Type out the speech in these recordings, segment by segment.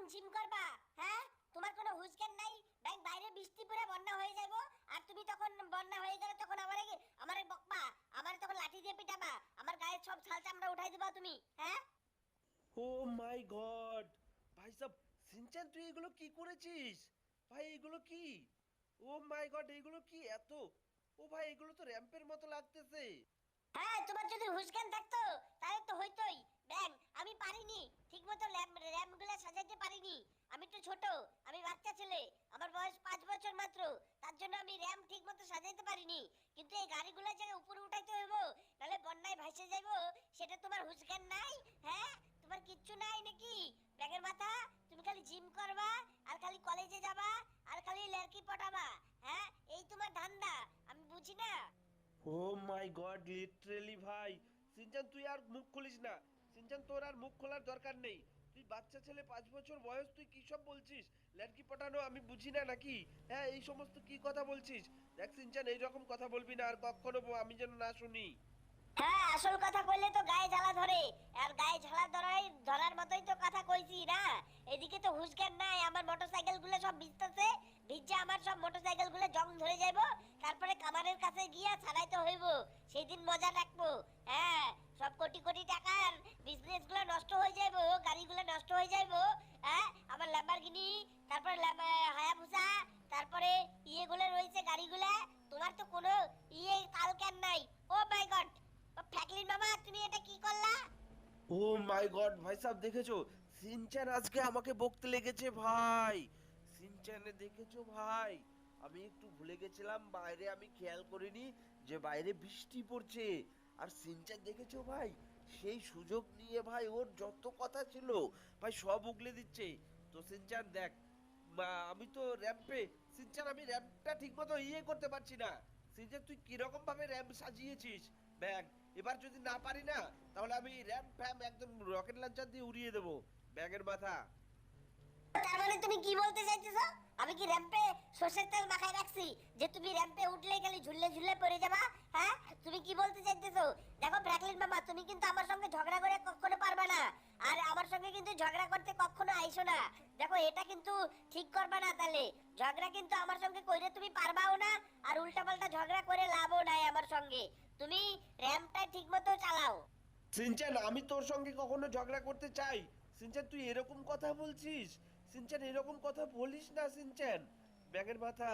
তখন জিম করবা? হ্যাঁ, তোমার কোনো হুঁশ জ্ঞান নাই? ব্যাং বাইরে বৃষ্টি পড়ে বন্যা হয়ে যাবো, আর তুমি তখন বন্যা হয়ে গেলে তখন আমারে বকবা, আমারে তখন লাঠি দিয়ে পিটাবা, আমার গায়ের সব ছাল চামড়া উঠাই দিবা তুমি, হ্যাঁ? ও মাই গড! ভাই সাব, সিনচান তুই এগুলো কি করেছিস? ভাই এগুলো কি? ও মাই গড, এগুলো কি এত? ও ভাই এগুলো তো র্যাম্পের মতো লাগতেছে। হ্যাঁ, তোমার যদি হুঁশ জ্ঞান থাকতো তাহলে তো হইতোই। ব্যাং, আমি পারিনি ঠিকমতো র্যাম্পগুলো সাজাইতে পারিনি। আমি তো ছোট, আমি বাচ্চা ছেলে, আমার বয়স 5 বছর মাত্র। তার জন্য আমি র্যাম্প ঠিকমতো সাজাইতে পারিনি। কিন্তু এই গাড়িগুলো জায়গায় উপরে উঠাইতে হইব, নাহলে বন্যায় ভাসে যাইব। সেটা তোমার হুঁশ জ্ঞান নাই? হ্যাঁ, তোমার কিচ্ছু নাই নাকি? ব্যাগের মাথা, তুমি খালি জিম করবা, আর খালি কলেজে যাবা, আর খালি লেরকি পটাবা। হ্যাঁ, এই তোমার ধান্দা। আমি বুঝি না। ও মাই গড, লিটারেলি ভাই। সিনচান তুই আর মুখ খুলিস না। সিনচান তোর আর মুখ খোলার দরকার নেই। তুই বাচ্চা ছেলে, 5 বছর বয়স, তুই কি সব বলছিস? ল্যাটকি পটানো আমি বুঝি না নাকি? হ্যাঁ, এই সমস্ত কি কথা বলছিস? দেখ সিনচান, এইরকম কথা বলবি না আর কখনো, আমি যেন না শুনি। হ্যাঁ, আসল কথা কইলে তো গায়ে জ্বালা ধরে। আর গায়ে জ্বালা ধরার মতোই তো কথা কইছি না। এদিকে তো হুঁশ জ্ঞান নাই, আমার মোটরসাইকেল গুলো সব ভিজতেছে। ভিজে আমার সব মোটরসাইকেল গুলো জং ধরে যাইব। তারপরে কামারের কাছে গিয়া ছাড়াইতে হইব। সেই দিন মজা রাখবো। হ্যাঁ, সব কোটি কোটি টাকার বিজনেস গুলো নষ্ট হয়ে যাইব, গাড়িগুলো নষ্ট হয়ে যাইব। হ্যাঁ, আমার ল্যাম্বরগিনি, তারপরে হায়াবুসা, তারপরে ইয়েগুলো রয়েছে গাড়িগুলা। তোমার তো কোনো কাল জ্ঞান নাই। ও মাই গড! ফ্র্যাঙ্কলিন মামা, তুমি এটা কি করলা? ও মাই গড ভাই সাহেব, দেখেছো? সিনচ্যান আজকে আমাকে বকতে লেগেছে ভাই। সিনচ্যানে দেখেছো ভাই? আমি একটু ভুলে গেছিলাম, বাইরে আমি খেয়াল করিনি যে বাইরে বৃষ্টি পড়ছে। আর সিনচ্যান দেখেছো ভাই, সেই সুযোগ নিয়ে ভাই ওর যত কথা ছিল ভাই সব উগলে দিচ্ছে। তো সিনচ্যান দেখ, আমি তো র্যাম্পে, সিনচ্যান আমি র্যাম্পটা ঠিকমতো করতে পারছি না। সিনচ্যান তুই কিরকম ভাবে র্যাম্প সাজিয়েছিস ব্যাগ! এবার যদি না পারি না, তাহলে আমি র্যাম ফ্যাম একদম রকেট লঞ্চার দিয়ে উড়িয়ে দেবো ব্যাগের মাথা। তার মানে তুমি কি বলতে চাইতেছো? আমি কি র্যাম্পে সর্ষের তেল মাখায় রাখছি যে তুমি র্যাম্পে উঠলেই খালি ঝুললে ঝুললে পড়ে যাবা? হ্যাঁ, তুমি কি বলতে চাইতেছো? দেখো ফ্র্যাঙ্কলিন মামা, তুমি কিন্তু আমার সঙ্গে ঝগড়া করে কখনো পারবা না। আর আমার সঙ্গে কিন্তু ঝগড়া করতে কখনো আইসো না। দেখো, এটা কিন্তু ঠিক করবা না তাহলে। ঝগড়া কিন্তু আমার সঙ্গে কইরে তুমি পারবাও না। আর উল্টাপাল্টা ঝগড়া করে লাভও নাই আমার সঙ্গে। তুমি র্যাম্পটা ঠিকমতো চালাও। সিনচান, আমি তোর সঙ্গে কখনো ঝগড়া করতে চাই? সিনচান তুই এরকম কথা বলছিস? সিনচান এরকম কথা বলিস না সিনচান, ব্যাগের মাথা।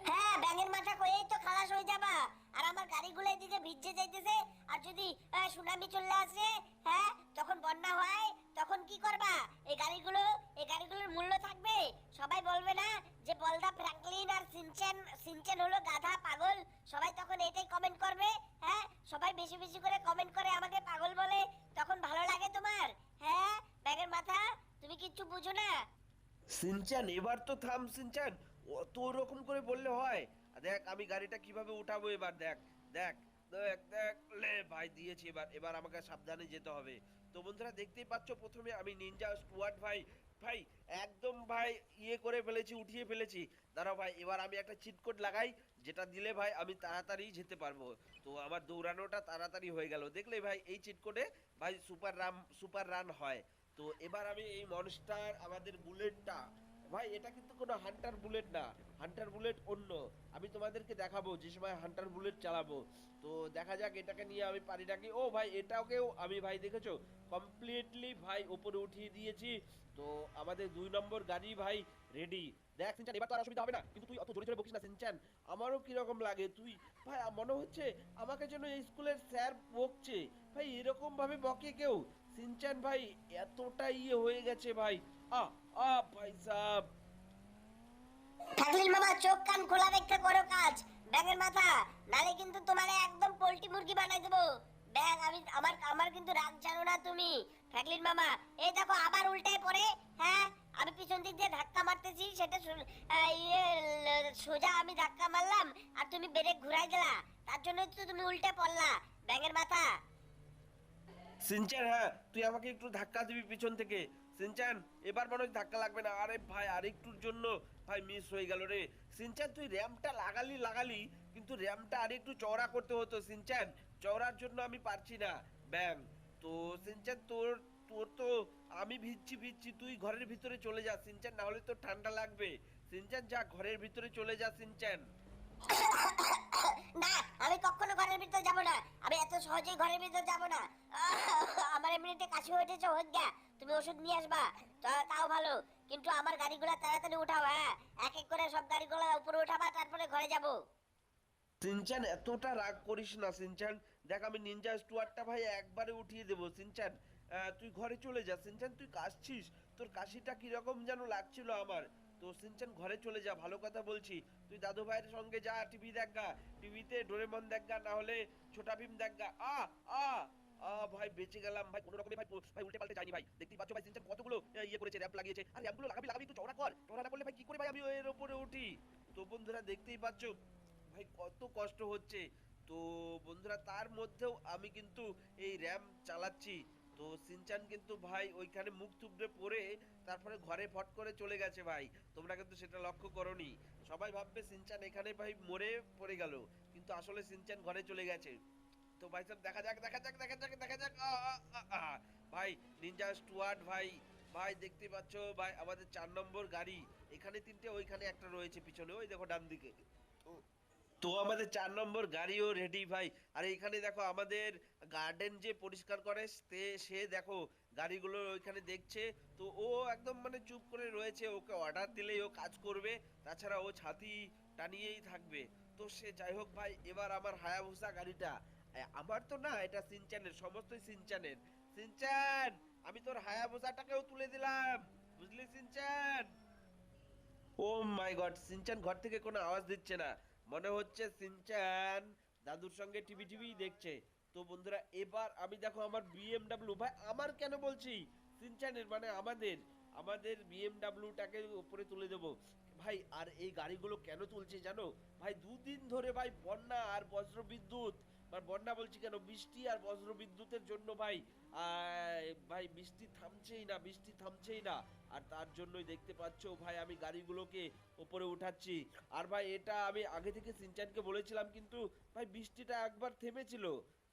হ্যাঁ, ব্যাঙের মাথা কয়েই তো খালাস হয়ে যাবা। আর আমার গাড়িগুলো এদিকে ভিজে যাইতেছে। আর যদি সুনামি চলে আসে, হ্যাঁ, তখন বন্যা হয়, তখন কি করবা? এই গাড়িগুলোর মূল্য থাকবে? সবাই বলবে না যে বলদা ফ্র্যাঙ্কলিন আর সিনচেন, সিনচেন হলো গাধা পাগল? সবাই তখন এটাই কমেন্ট করবে। হ্যাঁ, সবাই বেশি বেশি করে কমেন্ট করে আমাকে পাগল বলে। তখন ভালো লাগে তোমার? হ্যাঁ, ব্যাঙের মাথা, তুমি কিচ্ছু বুঝো না। সিনচান এবার তো থাম সিনচান, অত ওরকম করে বললে হয়? দেখ আমি গাড়িটা কিভাবে উঠাবো এবার, দেখ দেখ দেখ দেখ, লে ভাই দিয়েছি। এবার এবার আমাকে সাবধানে যেতে হবে। তো বন্ধুরা দেখতেই পাচ্ছ, প্রথমে আমি নিনজা স্কুয়াড ভাই, ভাই একদম ভাই করে ফেলেছি, উঠিয়ে ফেলেছি। দাঁড়াও ভাই, এবার আমি একটা চিট কোড লাগাই, যেটা দিলে ভাই আমি তাড়াতাড়ি যেতে পারবো। তো আমার দৌড়ানোটা তাড়াতাড়ি হয়ে গেল, দেখলে ভাই এই চিট কোডে ভাই সুপার রান হয়। তো এবার আমি এই মনস্টার, আমাদের বুলেটটা, ভাই এটা কিন্তু কোনো হান্টার বুলেট না, হান্টার বুলেট অন্য। আমি তোমাদেরকে দেখাবো যে সময় হান্টার বুলেট চালাবো। তো দেখা যাক এটাকে নিয়ে আমি পারি নাকি। ও ভাই এটাকেও আমি ভাই দেখেছো কমপ্লিটলি ভাই উপরে উঠিয়ে দিয়েছি। তো আমাদের 2 নম্বর গাড়ি ভাই রেডি। দেখ সিনচান, এবার তো আর অসুবিধা হবে না, কিন্তু তুই অত জোরে জোরে বকিস না সিনচান। আমারও কিরকম লাগে, তুই ভাই মনে হচ্ছে আমাকে যেন এই স্কুলের স্যার বকছে। ভাই এরকম ভাবে বকে কেউ? সিনচান ভাই এতটা হয়ে গেছে ভাই। আ আ ভাই সাব। থাকলিন মামা, চোখ কান খোলা রেখে করো কাজ। ব্যাঙের মাথা, নালে কিন্তু তোমারে একদম পোল্ট্রি মুরগি বানাই দেবো। ব্যাং, আমি আমার আমার কিন্তু রাগ জানো না তুমি। ফ্র্যাঙ্কলিন মামা, এই দেখো আবার উল্টায় পড়ে। হ্যাঁ, আমি পিছন দিক দিয়ে ধাক্কা মারতেছি, সেটা সোজা আমি ধাক্কা মারলাম, আর তুমি ব্রেক ঘুরাই দিলা। তার জন্য তো তুমি উল্টে পড়লা, ব্যাঙের মাথা। সিনচান হ্যাঁ, তুই আমাকে একটু ধাক্কা দিবি পিছন থেকে। সিনচান এবার মনে হয় ধাক্কা লাগবে না। আরে ভাই আরেকটুর জন্য ভাই মিস হয়ে গেল রে। সিনচান তুই র্যাম্পটা লাগালি লাগালি, কিন্তু র্যাম্পটা আরেকটু চওড়া করতে হতো সিনচান। চওড়ার জন্য আমি পারছি না ব্যাং। তো সিনচান তোর তোর তো আমি ভিজছি তুই ঘরের ভিতরে চলে যা সিনচান, না হলে তো ঠান্ডা লাগবে। সিনচান যা ঘরের ভিতরে চলে যা সিনচান। না, আমি কখনো ঘরের ভিতর যাব না। আমি এত সহজেই ঘরের ভিতর যাব না। আমার এমনিতে কাশি উঠেছে, হোক গা। তুমি ওষুধ নিয়ে আসবা, তাও ভালো। কিন্তু আমার গাড়িগুলো তাড়াতাড়ি উঠাও, হ্যাঁ। এক এক করে সব গাড়িগুলো উপরে উঠাবা, তারপরে ঘরে যাব। সিনচান এতটা রাগ করিস না সিনচান। দেখ আমি নিনজা স্টুয়ার্টটা ভাই একবারে উঠিয়ে দেবো সিনচান। তুই ঘরে চলে যা সিনচান, তুই কাশছিস, তোর কাশিটা কিরকম যেন লাগছিল আমার। তো সিনচান ঘরে চলে যা, ভালো কথা বলছি। তুই দাদু ভাইয়ের সঙ্গে যা, টিভি দেখা, টিভিতে ডোরেমন দেখা, না হলে ছোটা ভীম দেখা। আ ভাই বেঁচে গেলাম ভাই, কোনো রকমে ভাই ভাই উল্টে পাল্টে যায়নি ভাই। দেখতেই পাচ্ছ ভাই সিনচান কতগুলো ইয়ে করেছে, র‍্যাম্প লাগিয়েছে। আর র‍্যাম্পগুলো লাগাবি একটু চওড়া কর, চওড়া না করলে ভাই কি করে ভাই আমি এর উপরে উঠি। তো বন্ধুরা দেখতেই পাচ্ছ ভাই কত কষ্ট হচ্ছে। তো বন্ধুরা তার মধ্যেও আমি কিন্তু এই র্যাম চালাচ্ছি। তো সিনচান কিন্তু ভাই ওইখানে মুখ থুবড়ে পড়ে তারপরে ঘরে ফট করে চলে গেছে ভাই। তোমরা কিন্তু সেটা লক্ষ্য করোনি। সবাই ভাববে সিনচান এখানে ভাই মরে পড়ে গেল, কিন্তু আসলে সিনচান ঘরে চলে গেছে। তো ভাই সব দেখা যাক ভাই নিনজা স্টুয়ার্ট ভাই। ভাই দেখতে পাচ্ছ ভাই আমাদের 4 নম্বর গাড়ি, এখানে তিনটে ওইখানে একটা রয়েছে পিছনে, ওই দেখো ডান দিকে। তো তো আমাদের 4 নম্বর গাড়িও রেডি ভাই। আর এখানে দেখো আমাদের গার্ডেন যে পরিষ্কার করে সে দেখো গাড়িগুলো ওইখানে দেখছে। তো ও একদম মানে চুপ করে রয়েছে, ওকে অর্ডার দিলেই ও কাজ করবে, তাছাড়া ও ছাতি টানিয়েই থাকবে। তো সে যাই হোক ভাই, এবার আমার হায়াবুসা গাড়িটা আমার তো না, এটা সিনচানের, সমস্তই সিনচানের। সিনচান আমি তোর হায়াবুসাটাকেও তুলে দিলাম, বুঝলি সিনচান? ও মাই গড, সিনচান ঘর থেকে কোনো আওয়াজ দিচ্ছে না। মনে হচ্ছে সিনচান দাদুর সঙ্গে টিভি টিভি দেখছে। তো বন্ধুরা এবার আমি দেখো আমার বিএমডব্লিউ ভাই, আমার কেন বলছি সিনচানের, মানে আমাদের আমাদের বিএমডব্লিউটাকে উপরে তুলে দেবো ভাই। আর এই গাড়িগুলো কেন তুলছে জানো ভাই? দুদিন ধরে ভাই বন্যা আর বজ্র বিদ্যুৎ, মানে বন্যা বলছি কেন, বৃষ্টি আর বজ্র বিদ্যুতের জন্য ভাই ভাই বৃষ্টি থামছেই না। আর তার জন্যই দেখতে পাচ্ছ ভাই আমি গাড়িগুলোকে উপরে উঠাচ্ছি। আর ভাই এটা আমি আগে থেকে সিনচানকে বলেছিলাম, কিন্তু ভাই বৃষ্টিটা একবার থেমেছিল,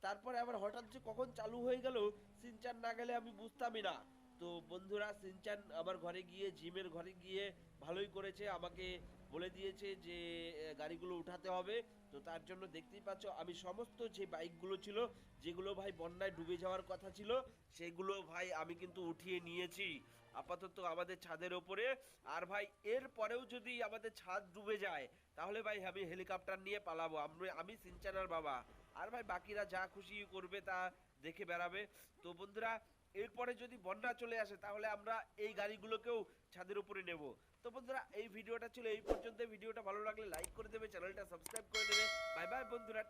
তারপরে আবার হঠাৎ যে কখন চালু হয়ে গেল, সিনচান না গেলে আমি বুঝতামই না। তো বন্ধুরা সিনচান আমার ঘরে গিয়ে, জিমের ঘরে গিয়ে ভালোই করেছে, আমাকে বলে দিয়েছে যে গাড়িগুলো উঠাতে হবে। তো তার জন্য দেখতেই পাচ্ছ আমি সমস্ত যে বাইকগুলো ছিল, যেগুলো ভাই বন্যায় ডুবে যাওয়ার কথা ছিল, সেগুলো ভাই আমি কিন্তু উঠিয়ে নিয়েছি আপাতত আমাদের ছাদের ওপরে। আর ভাই এর পরেও যদি আমাদের ছাদ ডুবে যায়, তাহলে ভাই আমি হেলিকপ্টার নিয়ে পালাবো। আমি সিনচানার বাবা, আর ভাই বাকিরা যা খুশি করবে তা দেখে বেড়াবে। তো বন্ধুরা এরপরে যদি বন্যা চলে আসে, তাহলে আমরা এই গাড়িগুলোকেও ছাদের উপরে নেব। তো বন্ধুরা এই ভিডিওটা ছিল এই পর্যন্ত। ভিডিওটা ভালো লাগলে লাইক করে দেবে, চ্যানেলটা সাবস্ক্রাইব করে দেবে। বাই বাই বন্ধুরা।